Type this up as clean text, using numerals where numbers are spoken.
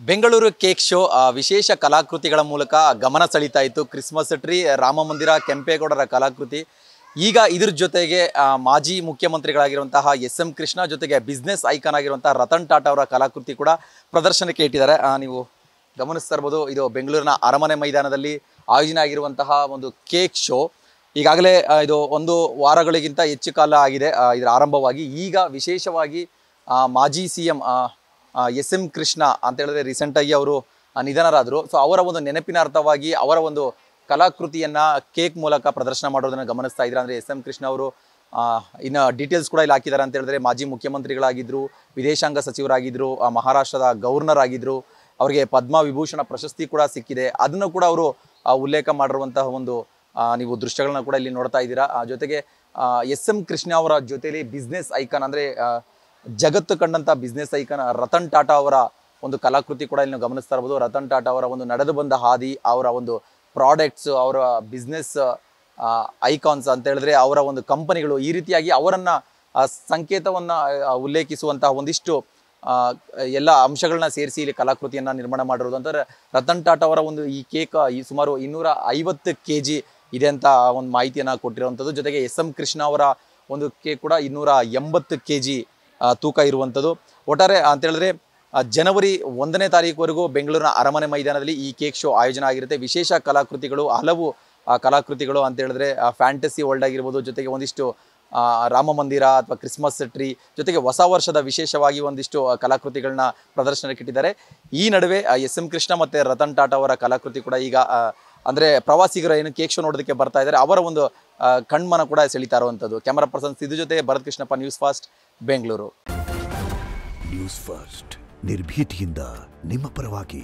Bengaluru cake show ವಿಶೇಷ ಕಲಾಕೃತಿಗಳ ಮೂಲಕ ಗಮನ ಸೆಳೀತಾ ಇತ್ತು. ಕ್ರಿಸ್ಮಸ್ ಟ್ರೀ, ರಾಮ ಮಂದಿರ, ಕೆಂಪೇಗೌಡರ ಕಲಾಕೃತಿ. ಈಗ ಇದ್ರ ಜೊತೆಗೆ ಮಾಜಿ ಮುಖ್ಯಮಂತ್ರಿಗಳಾಗಿರುವಂತಹ ಎಸ್.ಎಂ. ಕೃಷ್ಣ ಜೊತೆಗೆ ಬಿಸ್ನೆಸ್ ಐಕಾನ್ ಆಗಿರುವಂತಹ ರತನ್ ಟಾಟಾ ಅವರ ಕಲಾಕೃತಿ ಕೂಡ ಪ್ರದರ್ಶನಕ್ಕೆ ಇಟ್ಟಿದ್ದಾರೆ. ನೀವು ಗಮನಿಸ್ತಾ ಇರ್ಬೋದು, ಇದು ಬೆಂಗಳೂರಿನ ಅರಮನೆ ಮೈದಾನದಲ್ಲಿ ಆಯೋಜನೆ ಆಗಿರುವಂತಹ ಒಂದು ಕೇಕ್ ಶೋ. ಈಗಾಗಲೇ ಇದು ಒಂದು ವಾರಗಳಿಗಿಂತ ಹೆಚ್ಚು ಕಾಲ ಆಗಿದೆ ಇದರ ಆರಂಭವಾಗಿ. ಈಗ ವಿಶೇಷವಾಗಿ ಮಾಜಿ CM ಎಸ್.ಎಂ. ಕೃಷ್ಣ ಅಂತ ಹೇಳಿದ್ರೆ ರೀಸೆಂಟಾಗಿ ಅವರು ನಿಧನರಾದರು. ಸೊ ಅವರ ಒಂದು ನೆನಪಿನ ಅರ್ಥವಾಗಿ ಅವರ ಒಂದು ಕಲಾಕೃತಿಯನ್ನು ಕೇಕ್ ಮೂಲಕ ಪ್ರದರ್ಶನ ಮಾಡೋದನ್ನು ಗಮನಿಸ್ತಾ ಇದ್ದಾರೆ. ಅಂದರೆ ಎಸ್.ಎಂ. ಕೃಷ್ಣ ಅವರು ಇನ್ನು ಡೀಟೇಲ್ಸ್ ಕೂಡ ಇಲ್ಲಿ ಹಾಕಿದ್ದಾರೆ ಅಂತ ಹೇಳಿದ್ರೆ, ಮಾಜಿ ಮುಖ್ಯಮಂತ್ರಿಗಳಾಗಿದ್ದರು, ವಿದೇಶಾಂಗ ಸಚಿವರಾಗಿದ್ದರು, ಮಹಾರಾಷ್ಟ್ರದ ಗವರ್ನರ್ ಆಗಿದ್ದರು, ಅವರಿಗೆ ಪದ್ಮವಿಭೂಷಣ ಪ್ರಶಸ್ತಿ ಕೂಡ ಸಿಕ್ಕಿದೆ. ಅದನ್ನು ಕೂಡ ಅವರು ಉಲ್ಲೇಖ ಮಾಡಿರುವಂತಹ ಒಂದು ನೀವು ದೃಶ್ಯಗಳನ್ನ ಕೂಡ ಇಲ್ಲಿ ನೋಡ್ತಾ ಇದ್ದೀರಾ. ಜೊತೆಗೆ ಎಸ್.ಎಂ. ಕೃಷ್ಣ ಅವರ ಜೊತೆಯಲ್ಲಿ ಬಿಸ್ನೆಸ್ ಐಕಾನ್ ಅಂದರೆ ಜಗತ್ತು ಕಂಡಂಥ ಬಿಸ್ನೆಸ್ ಐಕಾನ್ ರತನ್ ಟಾಟಾ ಅವರ ಒಂದು ಕಲಾಕೃತಿ ಕೂಡ ಇಲ್ಲಿ ಗಮನಿಸ್ತಾ ಇರ್ಬೋದು. ರತನ್ ಟಾಟಾ ಅವರ ಒಂದು ನಡೆದು ಬಂದ ಹಾದಿ, ಅವರ ಒಂದು ಪ್ರಾಡಕ್ಟ್ಸ್, ಅವರ ಬಿಸ್ನೆಸ್ ಐಕಾನ್ಸ್ ಅಂತ ಹೇಳಿದ್ರೆ ಅವರ ಒಂದು ಕಂಪನಿಗಳು, ಈ ರೀತಿಯಾಗಿ ಅವರನ್ನು ಸಂಕೇತವನ್ನು ಉಲ್ಲೇಖಿಸುವಂತಹ ಒಂದಿಷ್ಟು ಎಲ್ಲ ಅಂಶಗಳನ್ನ ಸೇರಿಸಿ ಇಲ್ಲಿ ಕಲಾಕೃತಿಯನ್ನು ನಿರ್ಮಾಣ ಮಾಡಿರೋದು. ಅಂತಂದರೆ ರತನ್ ಟಾಟಾ ಅವರ ಒಂದು ಈ ಕೇಕ್ ಸುಮಾರು 250 kg ಇದೆ ಅಂತ ಒಂದು ಮಾಹಿತಿಯನ್ನು ಕೊಟ್ಟಿರುವಂಥದ್ದು. ಜೊತೆಗೆ ಎಸ್.ಎಂ. ಕೃಷ್ಣ ಅವರ ಒಂದು ಕೇಕ್ ಕೂಡ 280 kg ತೂಕ ಇರುವಂಥದ್ದು. ಒಟ್ಟಾರೆ ಅಂತ ಹೇಳಿದ್ರೆ ಜನವರಿ 1ನೇ ತಾರೀಕುವರೆಗೂ ಬೆಂಗಳೂರಿನ ಅರಮನೆ ಮೈದಾನದಲ್ಲಿ ಈ ಕೇಕ್ ಶೋ ಆಯೋಜನೆ ಆಗಿರುತ್ತೆ. ವಿಶೇಷ ಕಲಾಕೃತಿಗಳು, ಹಲವು ಕಲಾಕೃತಿಗಳು ಅಂತ ಹೇಳಿದ್ರೆ ಫ್ಯಾಂಟಸಿ ವರ್ಲ್ಡ್ ಆಗಿರ್ಬೋದು, ಜೊತೆಗೆ ಒಂದಿಷ್ಟು ರಾಮ ಮಂದಿರ ಅಥವಾ ಕ್ರಿಸ್ಮಸ್ ಟ್ರೀ, ಜೊತೆಗೆ ಹೊಸ ವರ್ಷದ ವಿಶೇಷವಾಗಿ ಒಂದಿಷ್ಟು ಕಲಾಕೃತಿಗಳನ್ನ ಪ್ರದರ್ಶನಕ್ಕೆ ಇಟ್ಟಿದ್ದಾರೆ. ಈ ನಡುವೆ ಎಸ್.ಎಂ. ಕೃಷ್ಣ ಮತ್ತು ರತನ್ ಟಾಟಾ ಅವರ ಕಲಾಕೃತಿ ಕೂಡ ಈಗ ಅಂದರೆ ಪ್ರವಾಸಿಗರು ಏನು ಕೇಕ್ ಶೋ ನೋಡೋದಕ್ಕೆ ಬರ್ತಾ ಇದ್ದಾರೆ ಅವರ ಒಂದು ಕಣ್ಮನ ಕೂಡ ಸೆಳೀತಾ ಇರುವಂಥದ್ದು. ಕ್ಯಾಮರಾ ಪರ್ಸನ್ ಸಿದ್ದು ಜೊತೆ Bharath Krishnappa, news fast, Bengaluru. News first ನಿರ್ಭೀತಿಯಿಂದ ನಿಮ್ಮ ಪರವಾಗಿ.